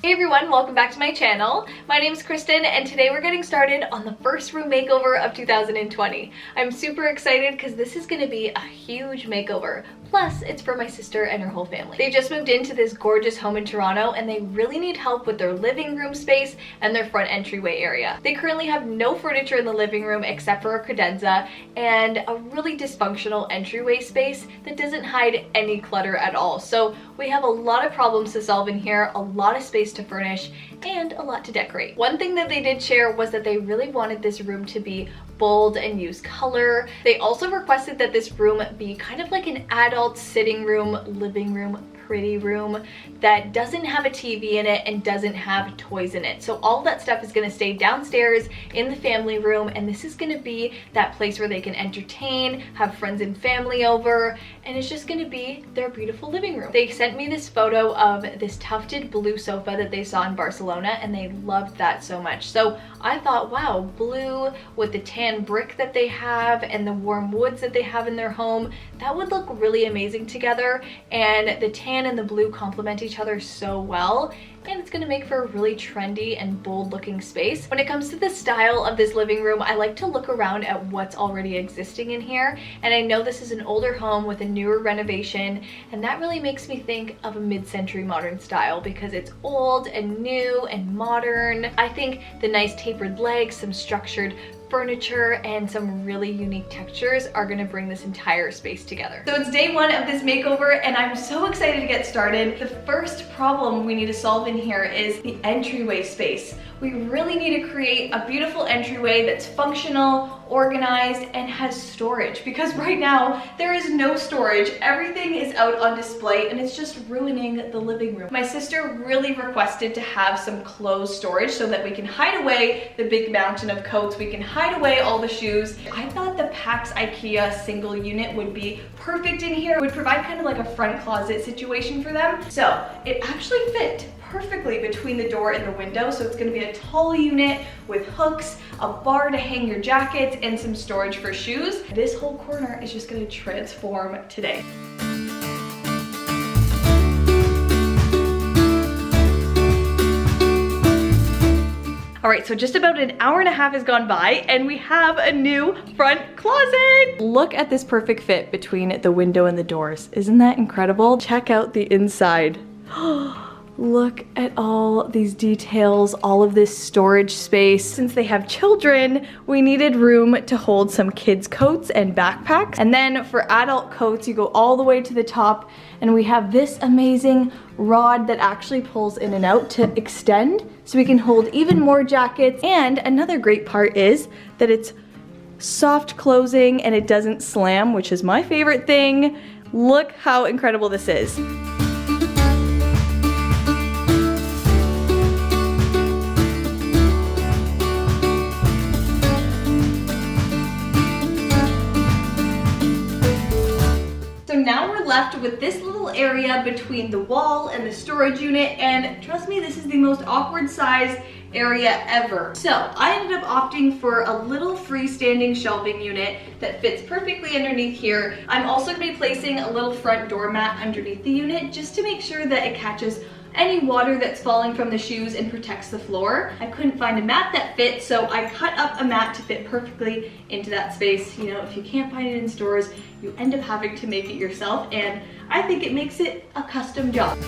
Hey everyone, welcome back to my channel. My name is Kristen and today we're getting started on the first room makeover of 2020. I'm super excited because this is going to be a huge makeover. Plus, it's for my sister and her whole family. They just moved into this gorgeous home in Toronto and they really need help with their living room space and their front entryway area. They currently have no furniture in the living room except for a credenza and a really dysfunctional entryway space that doesn't hide any clutter at all. So we have a lot of problems to solve in here, a lot of space to furnish, and a lot to decorate. One thing that they did share was that they really wanted this room to be bold and use color. They also requested that this room be kind of like an adult sitting room, living room, pretty room that doesn't have a TV in it and doesn't have toys in it. So all that stuff is going to stay downstairs in the family room, and this is going to be that place where they can entertain, have friends and family over, and it's just going to be their beautiful living room. They sent me this photo of this tufted blue sofa that they saw in Barcelona and they loved that so much. So I thought, wow, blue with the tan brick that they have and the warm woods that they have in their home, that would look really amazing together, and the tan and the blue complement each other so well, and it's gonna make for a really trendy and bold looking space. When it comes to the style of this living room, I like to look around at what's already existing in here, and I know this is an older home with a newer renovation, and that really makes me think of a mid-century modern style because it's old and new and modern. I think the nice tapered legs, some structured furniture, and some really unique textures are gonna bring this entire space together. So it's day one of this makeover and I'm so excited to get started. The first problem we need to solve in here is the entryway space. We really need to create a beautiful entryway that's functional, organized, and has storage, because right now there is no storage. Everything is out on display and it's just ruining the living room. My sister really requested to have some clothes storage so that we can hide away the big mountain of coats, we can hide away all the shoes. I thought the Pax Ikea single unit would be perfect in here. It would provide kind of like a front closet situation for them. So it actually fit perfectly between the door and the window, so it's going to be a tall unit with hooks, a bar to hang your jackets, and some storage for shoes. This whole corner is just going to transform today. All right, so just about an hour and a half has gone by and we have a new front closet. Look at this perfect fit between the window and the doors. Isn't that incredible? Check out the inside. Look at all these details, all of this storage space. Since they have children, we needed room to hold some kids' coats and backpacks. And then for adult coats, you go all the way to the top and we have this amazing rod that actually pulls in and out to extend so we can hold even more jackets. And another great part is that it's soft closing and it doesn't slam, which is my favorite thing. Look how incredible this is. So now we're left with this little area between the wall and the storage unit, and trust me, this is the most awkward size area ever. So I ended up opting for a little freestanding shelving unit that fits perfectly underneath here. I'm also going to be placing a little front doormat underneath the unit just to make sure that it catches any water that's falling from the shoes and protects the floor. I couldn't find a mat that fit, so I cut up a mat to fit perfectly into that space. You know, if you can't find it in stores, you end up having to make it yourself, and I think it makes it a custom job.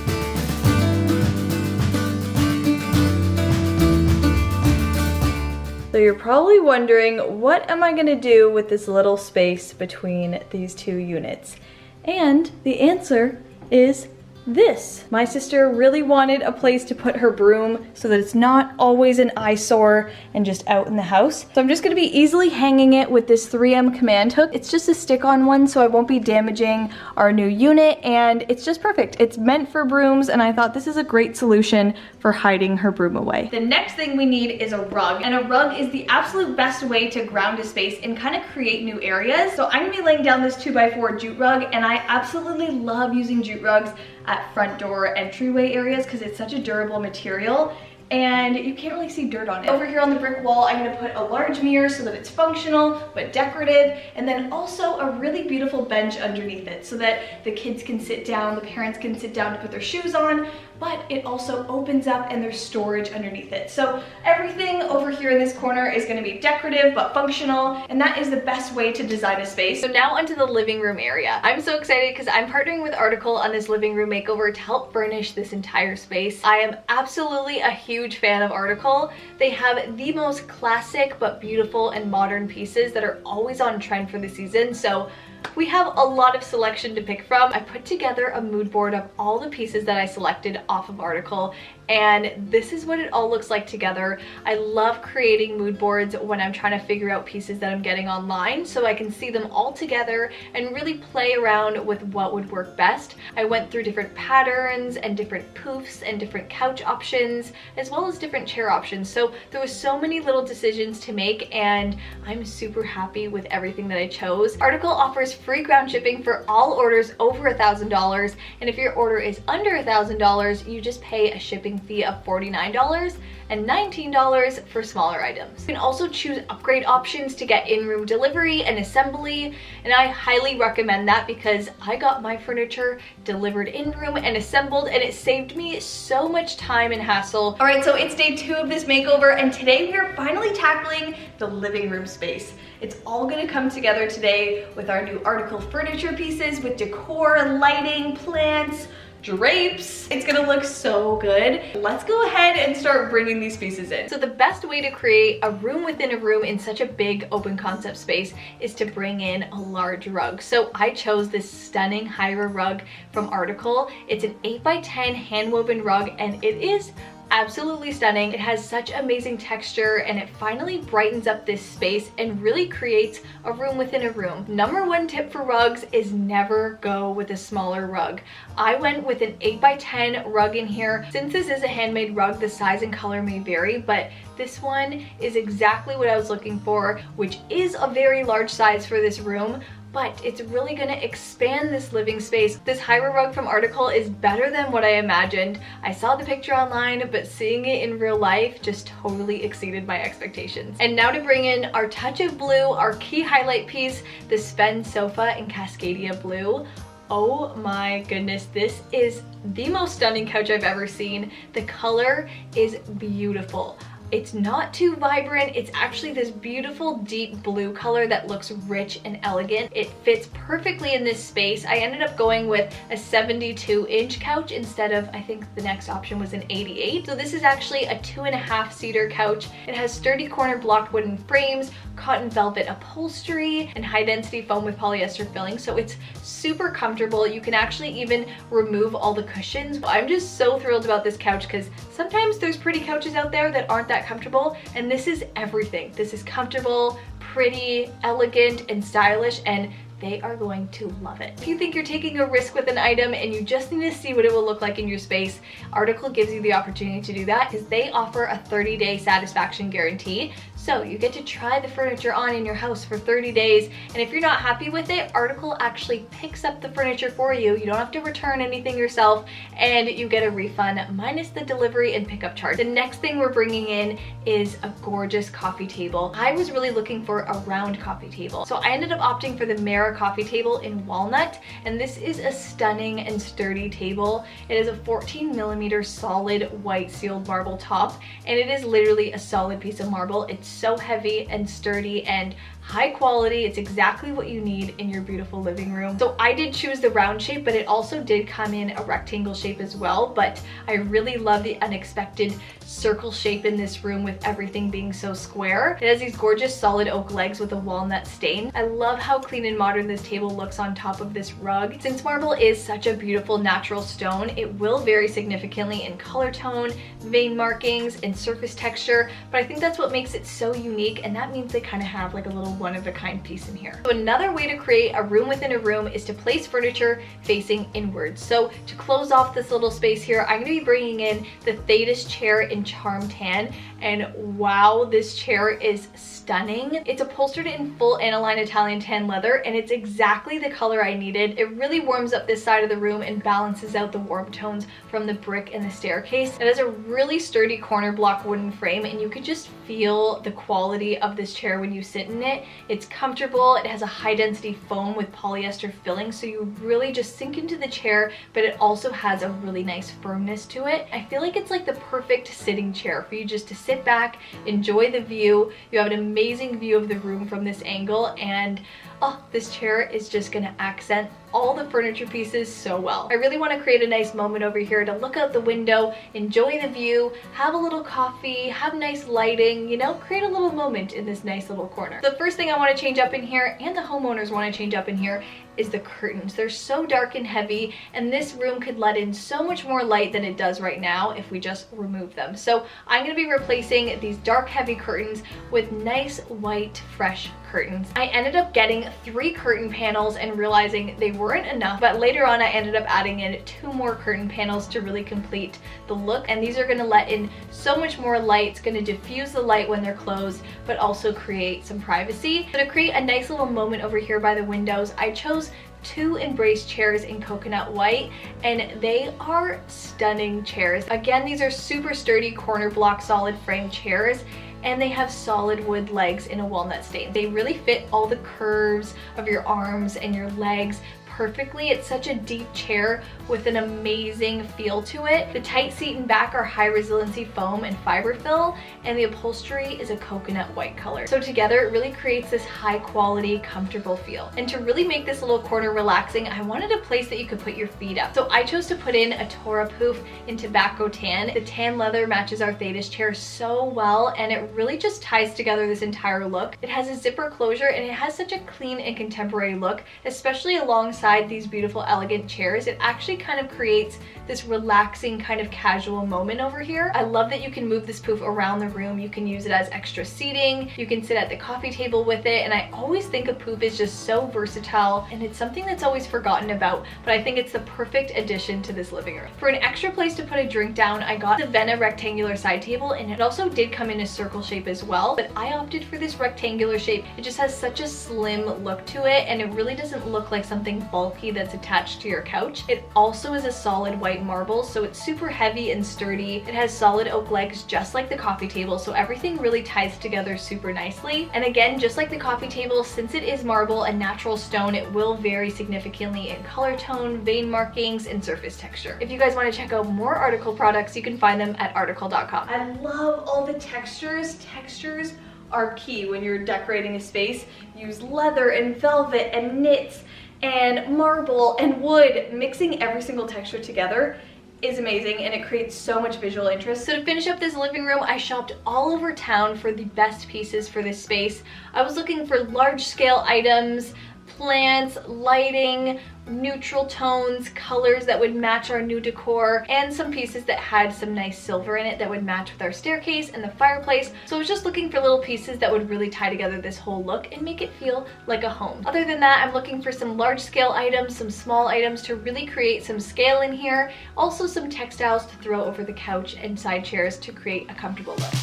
So you're probably wondering, what am I gonna do with this little space between these two units? And the answer is this. My sister really wanted a place to put her broom so that it's not always an eyesore and just out in the house. So I'm just gonna be easily hanging it with this 3M command hook. It's just a stick-on one, so I won't be damaging our new unit, and it's just perfect. It's meant for brooms, and I thought this is a great solution for hiding her broom away. The next thing we need is a rug, and a rug is the absolute best way to ground a space and kind of create new areas. So I'm gonna be laying down this 2x4 jute rug, and I absolutely love using jute rugs at front door entryway areas because it's such a durable material. and you can't really see dirt on it. Over here on the brick wall, I'm gonna put a large mirror so that it's functional but decorative, and then also a really beautiful bench underneath it so that the kids can sit down, the parents can sit down to put their shoes on, but it also opens up and there's storage underneath it. So everything over here in this corner is gonna be decorative but functional, and that is the best way to design a space. So now onto the living room area. I'm so excited because I'm partnering with Article on this living room makeover to help furnish this entire space. I am absolutely a huge fan of Article. They have the most classic but beautiful and modern pieces that are always on trend for the season. So we have a lot of selection to pick from. I put together a mood board of all the pieces that I selected off of Article, and this is what it all looks like together. I love creating mood boards when I'm trying to figure out pieces that I'm getting online so I can see them all together and really play around with what would work best. I went through different patterns and different poofs and different couch options as well as different chair options. So there was so many little decisions to make, and I'm super happy with everything that I chose. Article offers free ground shipping for all orders over $1,000, and if your order is under $1,000, you just pay a shipping fee of $49 and $19 for smaller items. You can also choose upgrade options to get in-room delivery and assembly, and I highly recommend that because I got my furniture delivered in-room and assembled, and it saved me so much time and hassle. All right, so it's day 2 of this makeover, and today we are finally tackling the living room space. It's all gonna come together today with our new Article furniture pieces with decor, lighting, plants, drapes. It's gonna look so good. Let's go ahead and start bringing these pieces in. So the best way to create a room within a room in such a big open concept space is to bring in a large rug. So I chose this stunning Hyra rug from Article. It's an 8x10 hand woven rug, and it is absolutely stunning. It has such amazing texture, and it finally brightens up this space and really creates a room within a room. Number 1 tip for rugs is never go with a smaller rug. I went with an 8x10 rug in here. Since this is a handmade rug, the size and color may vary, but this one is exactly what I was looking for, which is a very large size for this room, but it's really gonna expand this living space. This Hyra rug from Article is better than what I imagined. I saw the picture online, but seeing it in real life just totally exceeded my expectations. And now to bring in our touch of blue, our key highlight piece, the Sven sofa in Cascadia blue. Oh my goodness, this is the most stunning couch I've ever seen. The color is beautiful. It's not too vibrant. It's actually this beautiful deep blue color that looks rich and elegant. It fits perfectly in this space. I ended up going with a 72-inch couch instead of, I think the next option was an 88. So this is actually a 2.5-seater couch. It has sturdy corner blocked wooden frames, cotton velvet upholstery, and high density foam with polyester filling. So it's super comfortable. You can actually even remove all the cushions. I'm just so thrilled about this couch because sometimes there's pretty couches out there that aren't that comfortable, and this is everything. This is comfortable, pretty, elegant, and stylish, and they are going to love it. If you think you're taking a risk with an item and you just need to see what it will look like in your space, Article gives you the opportunity to do that because they offer a 30-day satisfaction guarantee. So you get to try the furniture on in your house for 30 days, and if you're not happy with it, Article actually picks up the furniture for you. You don't have to return anything yourself, and you get a refund minus the delivery and pickup charge. The next thing we're bringing in is a gorgeous coffee table. I was really looking for a round coffee table, so I ended up opting for the Mara coffee table in walnut, and this is a stunning and sturdy table. It is a 14mm solid white sealed marble top, and it is literally a solid piece of marble. It's so heavy and sturdy and high quality. It's exactly what you need in your beautiful living room. So I did choose the round shape, but it also did come in a rectangle shape as well. But I really love the unexpected circle shape in this room with everything being so square. It has these gorgeous solid oak legs with a walnut stain. I love how clean and modern this table looks on top of this rug. Since marble is such a beautiful natural stone, it will vary significantly in color tone, vein markings, and surface texture, but I think that's what makes it so unique, and that means they kind of have like a little one-of-a-kind piece in here. So another way to create a room within a room is to place furniture facing inwards. So to close off this little space here, I'm going to be bringing in the Thetis chair in Charm Tan, and wow, this chair is stunning. It's upholstered in full aniline Italian tan leather, and it's exactly the color I needed. It really warms up this side of the room and balances out the warm tones from the brick and the staircase. It has a really sturdy corner block wooden frame, and you could just feel the quality of this chair when you sit in it. It's comfortable. It has a high density foam with polyester filling, so you really just sink into the chair, but it also has a really nice firmness to it. I feel like it's like the perfect sitting chair for you just to sit back, enjoy the view. You have an amazing view of the room from this angle, and oh, this chair is just gonna accent all the furniture pieces so well. I really want to create a nice moment over here to look out the window, enjoy the view, have a little coffee, have nice lighting, you know, create a little moment in this nice little corner. The first thing I want to change up in here, and the homeowners want to change up in here, is the curtains. They're so dark and heavy, and this room could let in so much more light than it does right now if we just remove them. So I'm going to be replacing these dark heavy curtains with nice white fresh curtains. I ended up getting 3 curtain panels and realizing they weren't enough, but later on I ended up adding in 2 more curtain panels to really complete the look, and these are going to let in so much more light. It's going to diffuse the light when they're closed, but also create some privacy. So to create a nice little moment over here by the windows, I chose 2 Embrace chairs in coconut white, and they are stunning chairs. Again, these are super sturdy corner block solid frame chairs, and they have solid wood legs in a walnut stain. They really fit all the curves of your arms and your legs perfectly. It's such a deep chair with an amazing feel to it. The tight seat and back are high resiliency foam and fiber fill, and the upholstery is a coconut white color. So together it really creates this high quality, comfortable feel. And to really make this little corner relaxing, I wanted a place that you could put your feet up. So I chose to put in a Tora poof in tobacco tan. The tan leather matches our Thetis chair so well, and it really just ties together this entire look. It has a zipper closure, and it has such a clean and contemporary look, especially alongside these beautiful elegant chairs. It actually kind of creates this relaxing kind of casual moment over here. I love that you can move this poof around the room. You can use it as extra seating. You can sit at the coffee table with it, and I always think a poof is just so versatile, and it's something that's always forgotten about, but I think it's the perfect addition to this living room. For an extra place to put a drink down, I got the Venna rectangular side table, and it also did come in a circle shape as well, but I opted for this rectangular shape. It just has such a slim look to it, and it really doesn't look like something bulky that's attached to your couch. It also is a solid white marble, so it's super heavy and sturdy. It has solid oak legs just like the coffee table, so everything really ties together super nicely. And again, just like the coffee table, since it is marble and natural stone, it will vary significantly in color tone, vein markings, and surface texture. If you guys want to check out more Article products, you can find them at article.com. I love all the textures. Textures are key when you're decorating a space. Use leather and velvet and knits and marble and wood. Mixing every single texture together is amazing, and it creates so much visual interest. So to finish up this living room, I shopped all over town for the best pieces for this space. I was looking for large scale items, plants, lighting, neutral tones, colors that would match our new decor, and some pieces that had some nice silver in it that would match with our staircase and the fireplace. So I was just looking for little pieces that would really tie together this whole look and make it feel like a home. Other than that, I'm looking for some large scale items, some small items to really create some scale in here. Also some textiles to throw over the couch and side chairs to create a comfortable look.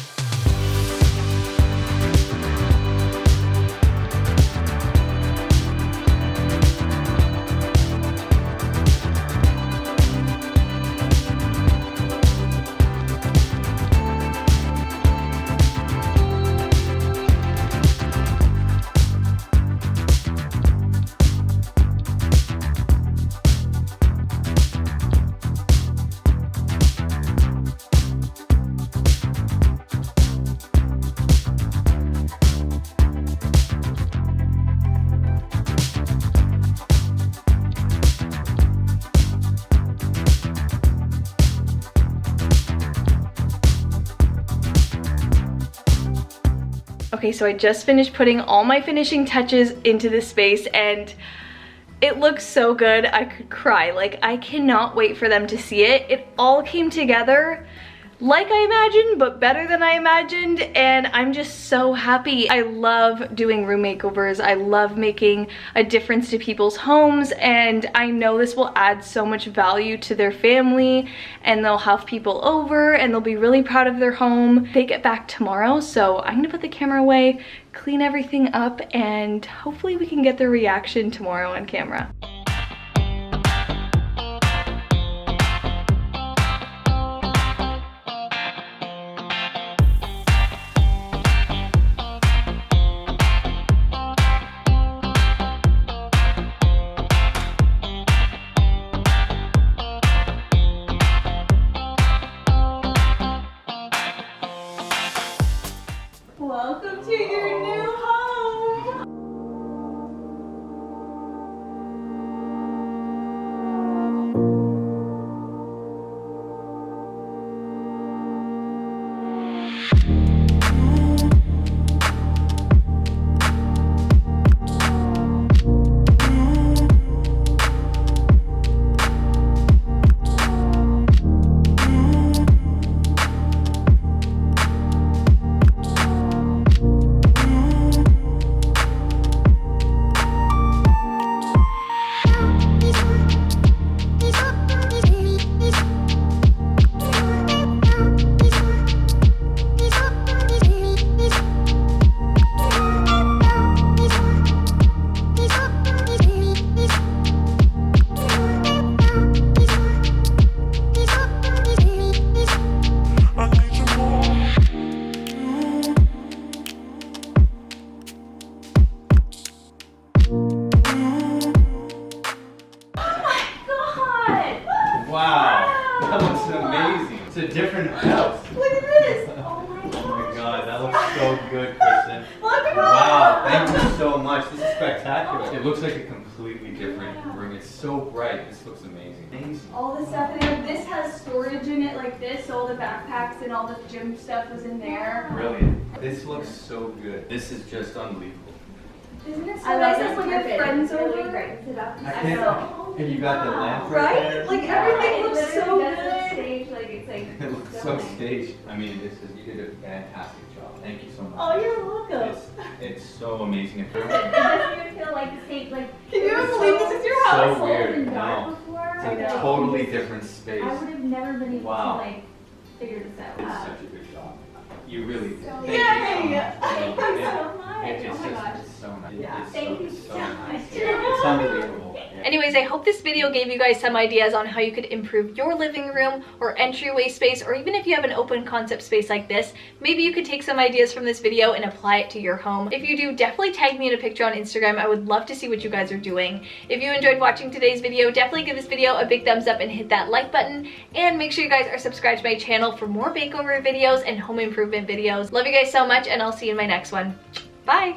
Okay, so I just finished putting all my finishing touches into this space, and it looks so good. I could cry. Like, I cannot wait for them to see it. It all came together like I imagined, but better than I imagined, and I'm just so happy. I love doing room makeovers. I love making a difference to people's homes, and I know this will add so much value to their family, and they'll have people over and they'll be really proud of their home. They get back tomorrow, so I'm gonna put the camera away, clean everything up, and hopefully we can get their reaction tomorrow on camera. Welcome to your new home! Wow, that looks amazing. It's a different house. Look at this! Oh my god, that looks so good, Kristen. Wow, thank you so much. This is spectacular. It looks like a completely different room. It's so bright. This looks amazing. Amazing. All the stuff in there. This has storage in it like this, so all the backpacks and all the gym stuff was in there. Brilliant. This looks so good. This is just unbelievable. Isn't it so nice when your friends over? I can't. And you got the lamp right there. Like everything looks so good. It looks so staged. I mean, you did a fantastic job. Thank you so much. Oh, you're welcome. It's so amazing. It It doesn't even feel like the same, like. Can you even believe this is your house? so weird. Dark No, before. it's a totally different space. I would have never been able Wow. to like figure this out. It's such a good job. You really did. Thank Yay! you so much. Thank you so much. It's Oh my just, gosh. it's so nice. Yeah. It's Thank you so so nice. much. It's unbelievable. Yeah. Anyways, I hope this video gave you guys some ideas on how you could improve your living room or entryway space, or even if you have an open concept space like this, maybe you could take some ideas from this video and apply it to your home. If you do, definitely tag me in a picture on Instagram. I would love to see what you guys are doing. If you enjoyed watching today's video, definitely give this video a big thumbs up and hit that like button, and make sure you guys are subscribed to my channel for more makeover videos and home improvement videos. Love you guys so much, and I'll see you in my next one. Bye!